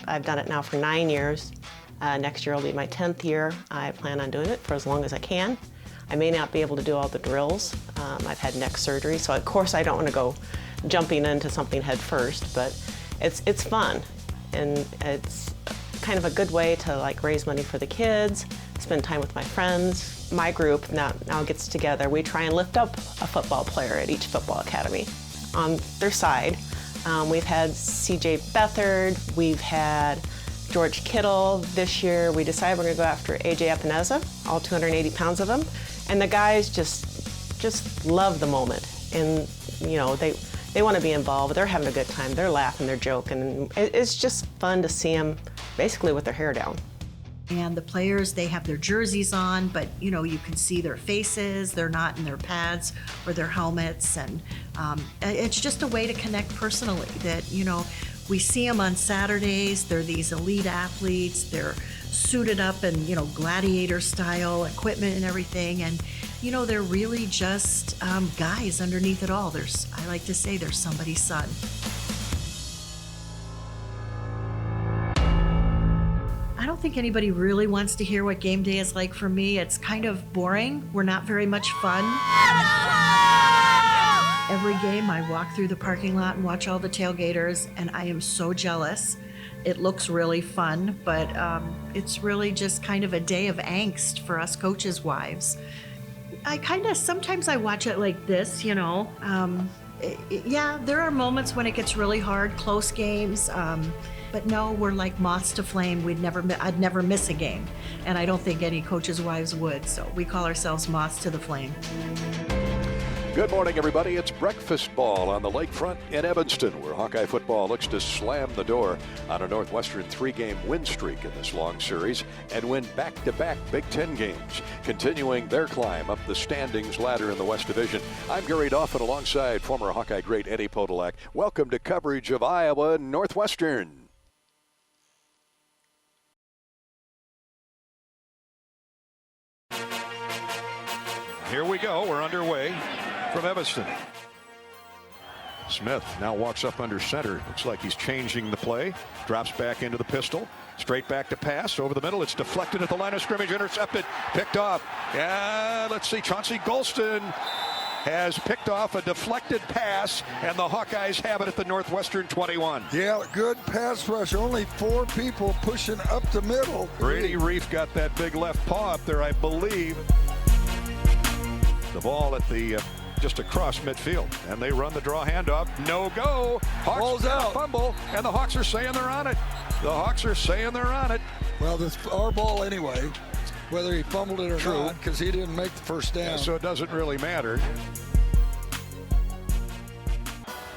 I've done it now for 9 years. Next year will be my 10th year. I plan on doing it for as long as I can. I may not be able to do all the drills. I've had neck surgery, so of course I don't want to go jumping into something head first, but it's fun, and it's kind of a good way to like raise money for the kids, spend time with my friends. My group now gets together. We try and lift up a football player at each football academy on their side. We've had CJ Beathard, we've had George Kittle. This year we decided we're going to go after AJ Epineza, all 280 pounds of him, and the guys just love the moment, and you know they want to be involved. They're having a good time. They're laughing, they're joking, and it's just fun to see them basically with their hair down. And the players, they have their jerseys on, but you know, you can see their faces. They're not in their pads or their helmets, and it's just a way to connect personally. That, you know, we see them on Saturdays. They're these elite athletes. They're suited up in, you know, gladiator style equipment and everything, and you know, they're really just guys underneath it all. I like to say, they're somebody's son. I don't think anybody really wants to hear what game day is like for me. It's kind of boring. We're not very much fun. Every game I walk through the parking lot and watch all the tailgaters, and I am so jealous. It looks really fun, but it's really just kind of a day of angst for us coaches' wives. Sometimes I watch it like this, you know. Yeah, there are moments when it gets really hard, close games. But no, we're like moths to flame. I'd never miss a game, and I don't think any coaches' wives would. So we call ourselves moths to the flame. Good morning, everybody. It's breakfast ball on the lakefront in Evanston, where Hawkeye football looks to slam the door on a Northwestern 3-game win streak in this long series and win back-to-back Big Ten games, continuing their climb up the standings ladder in the West Division. I'm Gary Dauphin alongside former Hawkeye great Eddie Podolak. Welcome to coverage of Iowa and Northwestern. Here we go. We're underway from Evanston. Smith now walks up under center. Looks like he's changing the play. Drops back into the pistol. Straight back to pass. Over the middle. It's deflected at the line of scrimmage. Intercepted. Picked off. Yeah, let's see. Chauncey Golston has picked off a deflected pass, and the Hawkeyes have it at the Northwestern 21. Yeah, good pass rush. Only 4 people pushing up the middle. Brady Reef got that big left paw up there, I believe. The ball at the just across midfield, and they run the draw handoff. No go. Hawks Ball's out. Fumble, and the Hawks are saying they're on it. The Hawks are saying they're on it. Well, this our ball anyway, whether he fumbled it or True. not, because he didn't make the first down. Yeah, so it doesn't really matter.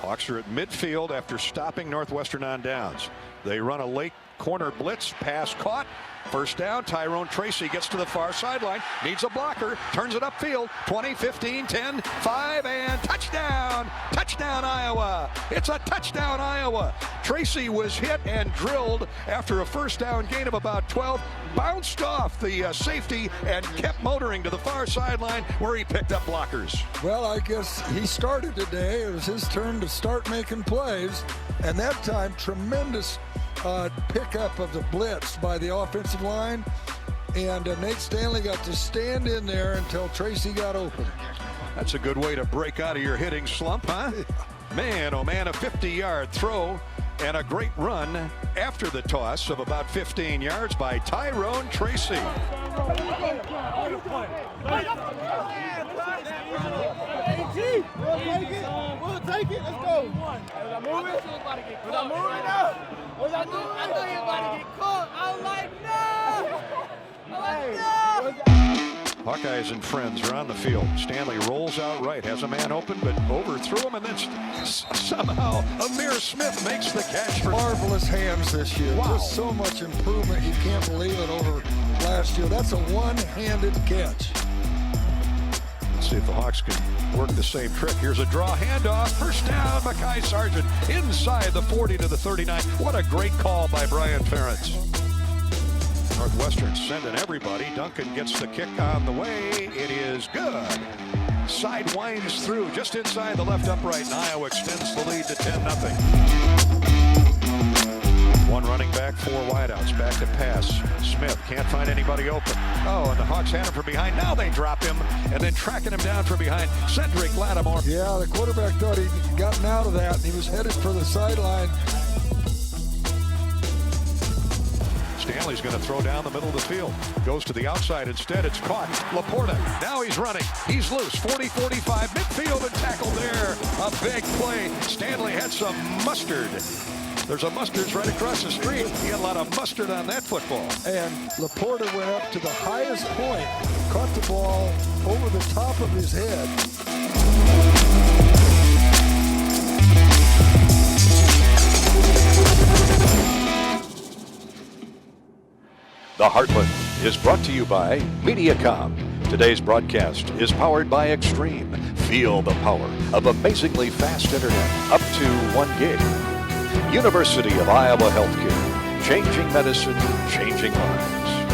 Hawks are at midfield after stopping Northwestern on downs. They run a late corner blitz, pass caught. First down, Tyrone Tracy gets to the far sideline, needs a blocker, turns it upfield, 20, 15, 10, 5, and touchdown! Touchdown, Iowa! It's a touchdown, Iowa! Tracy was hit and drilled after a first down gain of about 12, bounced off the safety and kept motoring to the far sideline where he picked up blockers. Well, I guess he started today. It was his turn to start making plays, and that time, tremendous pickup of the blitz by the offensive line, and Nate Stanley got to stand in there until Tracy got open. That's a good way to break out of your hitting slump, huh? Man, oh man, a 50-yard throw and a great run after the toss of about 15 yards by Tyrone Tracy. We'll take it. Let's go. Was I moving? Was I moving now? Was I moving? I thought you were about to get caught. I was like, no. I was like, no. Hawkeyes and friends are on the field. Stanley rolls out right, has a man open, but overthrew him, and then somehow Amir Smith makes the catch. Marvelous hands this year. Wow. Just so much improvement. You can't believe it over last year. That's a one-handed catch. Let's see if the Hawks can work the same trick. Here's a draw handoff. First down, Mekhi Sargent inside the 40 to the 39. What a great call by Mary Ferentz. Northwestern sending everybody. Duncan gets the kick on the way. It is good. Side winds through just inside the left upright, and Iowa extends the lead to 10-0. One running back, 4 wideouts. Back to pass. Smith can't find anybody open. Oh, and the Hawks had him from behind. Now they drop him, and then tracking him down from behind. Cedric Lattimore. Yeah, the quarterback thought he'd gotten out of that, and he was headed for the sideline. Stanley's going to throw down the middle of the field. Goes to the outside instead. It's caught. Laporta. Now he's running. He's loose. 40-45. Midfield and tackled there. A big play. Stanley had some mustard. There's a Mustard's right across the street. He had a lot of mustard on that football. And Laporta went up to the highest point, caught the ball over the top of his head. The Heartland is brought to you by Mediacom. Today's broadcast is powered by Extreme. Feel the power of amazingly fast internet, up to 1 gig. University of Iowa Healthcare. Changing medicine, changing lives.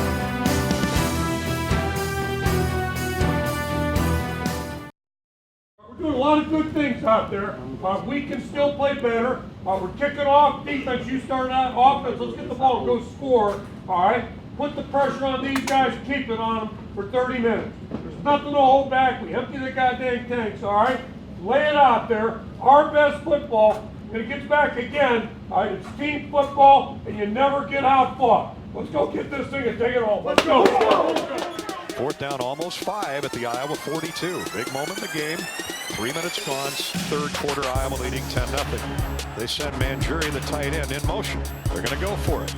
We're doing a lot of good things out there. We can still play better. We're kicking off defense. You start out offense. Let's get the ball and go score. All right? Put the pressure on these guys. Keep it on them for 30 minutes. There's nothing to hold back. We empty the goddamn tanks. All right? Lay it out there. Our best football. And it gets back again. All right? It's team football, and you never get outfought. Let's go get this thing and take it home. Let's go. 4th down, almost 5 at the Iowa 42. Big moment in the game. 3 minutes gone. 3rd quarter, Iowa leading 10-0. They send Manjuri, the tight end, in motion. They're going to go for it.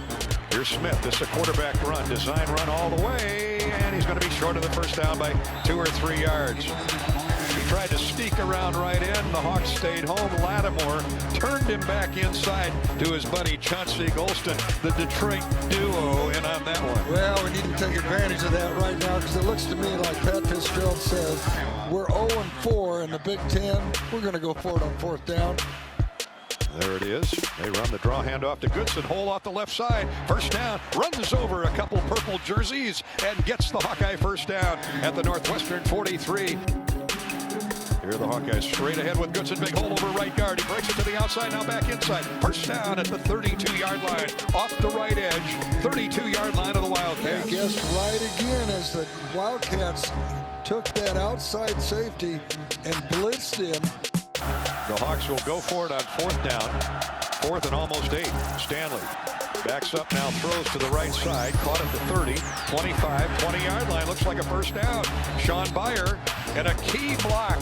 Here's Smith. This is a quarterback run. Design run all the way. And he's going to be short of the first down by 2 or 3 yards. He tried to sneak around right in. The Hawks stayed home. Lattimore turned him back inside to his buddy Chauncey Golston, the Detroit duo, in on that one. Well, we need to take advantage of that right now because it looks to me like Pat Fitzgerald says, we're 0-4 in the Big Ten. We're going to go for it on 4th down. There it is. They run the draw handoff to Goodson. Hole off the left side. First down. Runs over a couple purple jerseys and gets the Hawkeye first down at the Northwestern 43. Here are the Hawkeyes straight ahead with Goodson. Big hole over right guard. He breaks it to the outside. Now back inside. First down at the 32-yard line. Off the right edge. 32-yard line of the Wildcats. They guessed right again as the Wildcats took that outside safety and blitzed him. The Hawks will go for it on 4th down. 4th and almost 8. Stanley backs up now, throws to the right side. Caught at the 30, 25, 20-yard line. Looks like a first down. Sean Byer and a key block.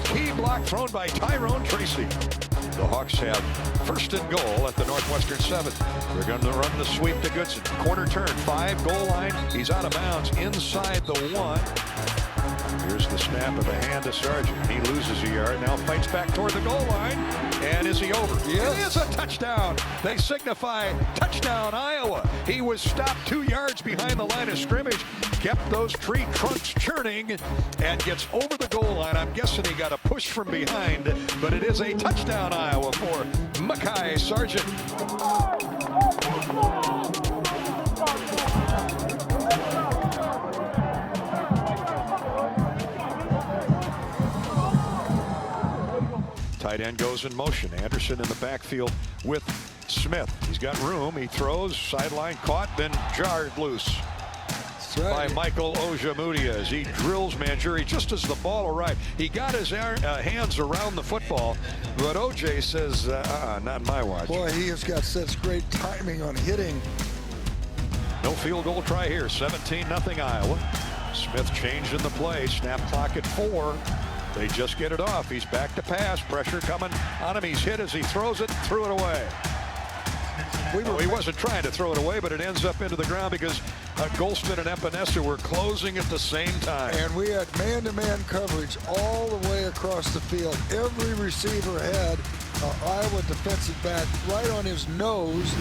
Key block thrown by Tyrone Tracy. The Hawks have 1st and goal at the Northwestern 7. They're going to run the sweep to Goodson. Corner turn, 5, goal line. He's out of bounds inside the 1. Here's the snap of a hand to Sargent. He loses a yard, now fights back toward the goal line. And is he over? Yes. It is a touchdown. They signify touchdown Iowa. He was stopped 2 yards behind the line of scrimmage, kept those tree trunks churning, and gets over the goal line. I'm guessing he got a push from behind, but it is a touchdown Iowa for Mekhi Sargent. Tight end goes in motion. Anderson in the backfield with Smith. He's got room. He throws. Sideline caught, then jarred loose by Michael Ojemudia as he drills Manjuri just as the ball arrived. He got his hands around the football, but OJ says, not my watch. Boy, he has got such great timing on hitting. No field goal try here. 17-0 Iowa. Smith changing the play. Snap clock at 4. They just get it off. He's back to pass. Pressure coming on him. He's hit as he throws it, threw it away. He wasn't trying to throw it away, but it ends up into the ground because Golston and Epinesa were closing at the same time. And we had man-to-man coverage all the way across the field. Every receiver had Iowa defensive back right on his nose.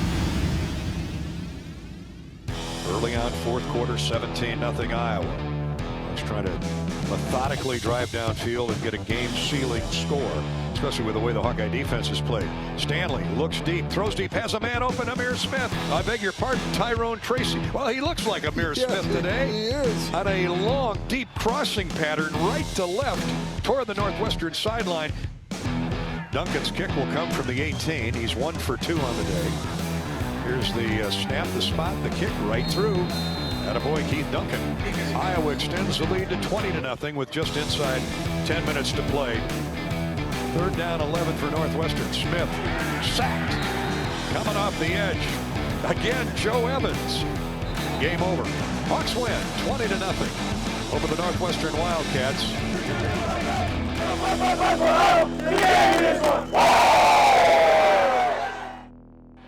Early on, 4th quarter, 17-0 Iowa. He's trying to methodically drive downfield and get a game-sealing score, especially with the way the Hawkeye defense is played. Stanley looks deep, throws deep, has a man open, Amir Smith. I beg your pardon, Tyrone Tracy. Well, he looks like Amir Smith today. He is. On a long, deep crossing pattern, right to left, toward the Northwestern sideline. Duncan's kick will come from the 18. He's 1 for 2 on the day. Here's the snap, the spot, the kick right through. Attaboy Keith Duncan. Iowa extends the lead to 20-0 with just inside 10 minutes to play. 3rd down 11 for Northwestern. Smith sacked. Coming off the edge. Again, Joe Evans. Game over. Hawks win 20-0 over the Northwestern Wildcats.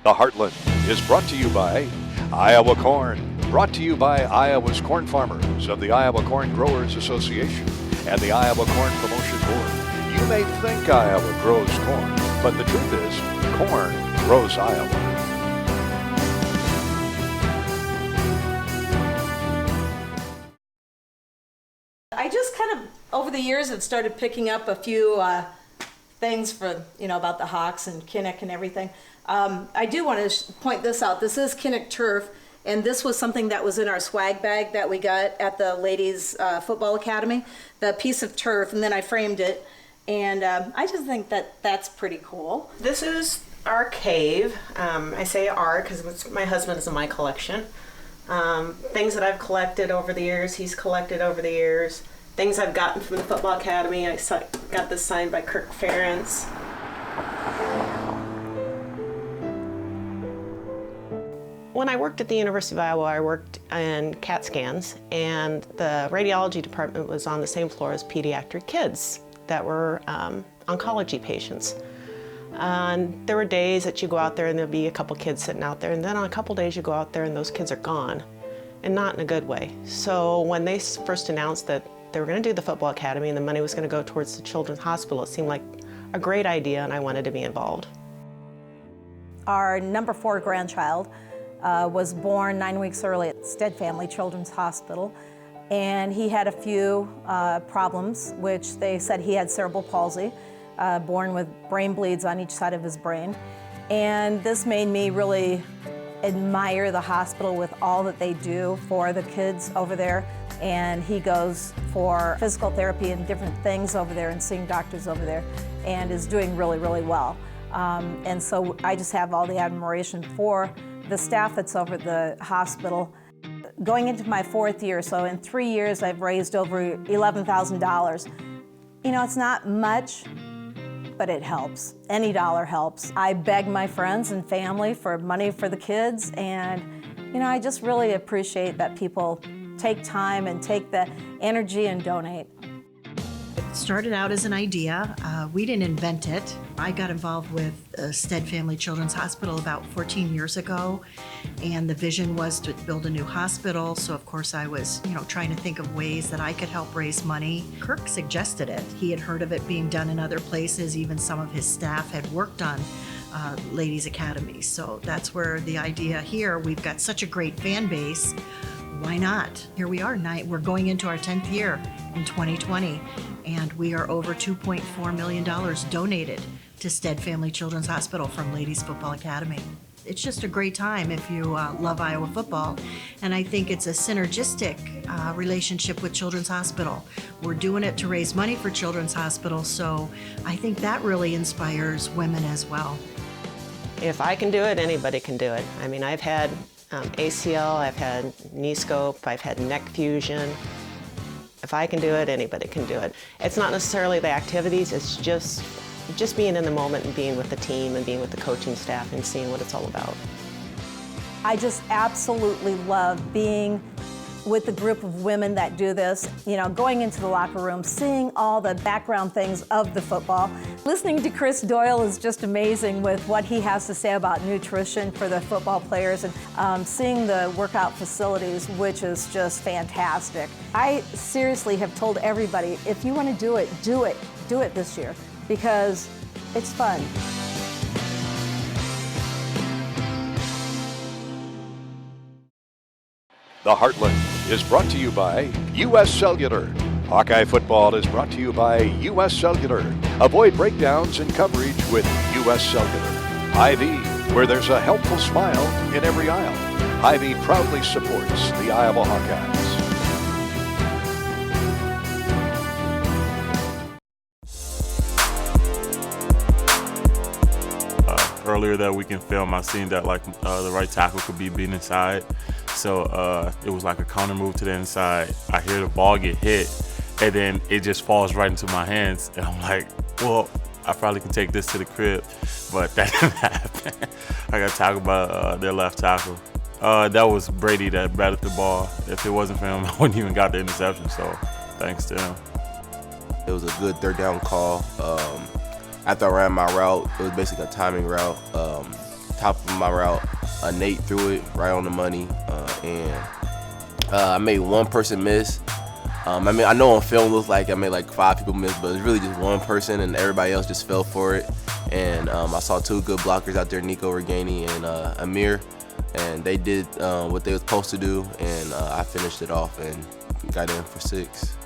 The Heartland is brought to you by Iowa Corn. Brought to you by Iowa's corn farmers of the Iowa Corn Growers Association and the Iowa Corn Promotion Board. You may think Iowa grows corn, but the truth is, corn grows Iowa. I just kind of, over the years, have started picking up a few things for, about the Hawks and Kinnick and everything. I do want to point this out. This is Kinnick turf, and this was something that was in our swag bag that we got at the ladies football academy, the piece of turf, and then I framed it, and I just think that that's pretty cool. This is our cave. I say our because my husband is in my collection. Things that I've collected over the years, he's collected over the years. Things I've gotten from the football academy. I got this signed by Kirk Ferentz. When I worked at the University of Iowa, I worked in CAT scans, and the radiology department was on the same floor as pediatric kids that were oncology patients. And there were days that you go out there and there'll be a couple kids sitting out there, and then on a couple days you go out there and those kids are gone, and not in a good way. So when they first announced that they were going to do the football academy and the money was going to go towards the children's hospital, it seemed like a great idea, and I wanted to be involved. Our number 4 grandchild was born 9 weeks early at Stead Family Children's Hospital, and he had a few problems, which they said he had cerebral palsy, born with brain bleeds on each side of his brain. And this made me really admire the hospital with all that they do for the kids over there. And he goes for physical therapy and different things over there and seeing doctors over there and is doing really, really well. And so I just have all the admiration for the staff that's over the hospital. Going into my 4th year, so in 3 years I've raised over $11,000. It's not much, but it helps. Any dollar helps. I beg my friends and family for money for the kids, and I just really appreciate that people take time and take the energy and donate. It started out as an idea. We didn't invent it. I got involved with Stead Family Children's Hospital about 14 years ago, and the vision was to build a new hospital. So of course I was, trying to think of ways that I could help raise money. Kirk suggested it. He had heard of it being done in other places. Even some of his staff had worked on ladies' academies. So that's where the idea here. We've got such a great fan base. Why not? Here we are. We're going into our 10th year in 2020, and we are over $2.4 million donated to Stead Family Children's Hospital from Ladies Football Academy. It's just a great time if you love Iowa football, and I think it's a synergistic relationship with Children's Hospital. We're doing it to raise money for Children's Hospital, so I think that really inspires women as well. If I can do it, anybody can do it. I mean, I've had ACL, I've had knee scope, I've had neck fusion. If I can do it, anybody can do it. It's not necessarily the activities, it's just being in the moment and being with the team and being with the coaching staff and seeing what it's all about. I just absolutely love being with the group of women that do this, going into the locker room, seeing all the background things of the football. Listening to Chris Doyle is just amazing with what he has to say about nutrition for the football players, and seeing the workout facilities, which is just fantastic. I seriously have told everybody, if you want to do it, do it this year, because it's fun. The Heartland is brought to you by U.S. Cellular. Hawkeye football is brought to you by U.S. Cellular. Avoid breakdowns in coverage with U.S. Cellular. Hy-Vee, where there's a helpful smile in every aisle. Hy-Vee proudly supports the Iowa Hawkeyes. earlier that week in film, I seen that like the right tackle could be beat inside. So it was like a counter move to the inside. I hear the ball get hit, and then it just falls right into my hands. And I'm like, well, I probably can take this to the crib, but that didn't happen. I got tackled by their left tackle. That was Brady that batted the ball. If it wasn't for him, I wouldn't even got the interception, so thanks to him. It was a good third down call. After I ran my route, it was basically a timing route. Top of my route, Nate threw it right on the money, and I made one person miss. I mean, I know on film it looks like I made like 5 people miss, but it's really just one person, and everybody else just fell for it. And I saw 2 good blockers out there, Nico Reganey and Amir, and they did what they were supposed to do, and I finished it off and got in for 6.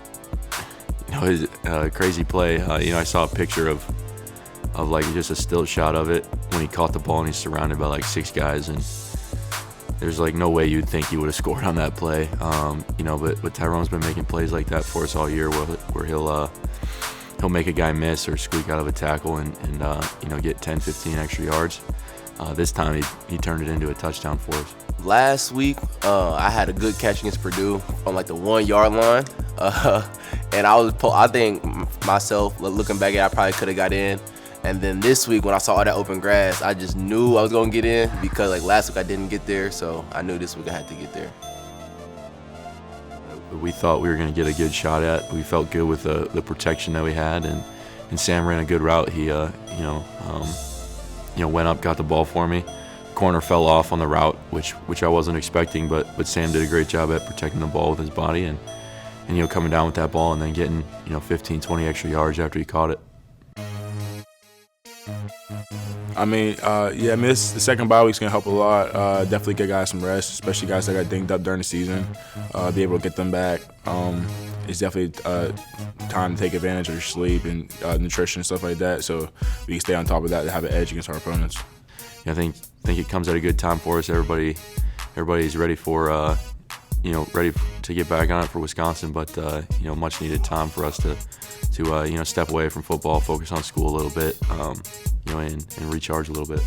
You know, it was a crazy play. You know, I saw a picture of like just a still shot of it when he caught the ball and he's surrounded by like 6 guys, and there's like no way you'd think he would have scored on that play. You know, but Tyrone's been making plays like that for us all year, where he'll make a guy miss or squeak out of a tackle and you know, get 10, 15 extra yards. This time he turned it into a touchdown for us. Last week, I had a good catch against Purdue on like the 1-yard line, and I think myself looking back at it, I probably could have got in. And then this week, when I saw all that open grass, I just knew I was gonna get in, because like last week I didn't get there, so I knew this week I had to get there. We thought we were gonna get a good shot at. We felt good with the protection that we had, and Sam ran a good route. He you know, went up, got the ball for me. Corner fell off on the route, which I wasn't expecting, but Sam did a great job at protecting the ball with his body and you know, coming down with that ball and then getting, you know, 15, 20 extra yards after he caught it. I mean, yeah, I mean, the second bye week's gonna help a lot. Definitely get guys some rest, especially guys that got dinged up during the season. Be able to get them back. It's definitely time to take advantage of your sleep and nutrition and stuff like that, so we can stay on top of that to have an edge against our opponents. Yeah, I think it comes at a good time for us. Everybody's ready for you know, ready to get back on it for Wisconsin, but you know, much needed time for us to you know, step away from football, focus on school a little bit, you know, and recharge a little bit.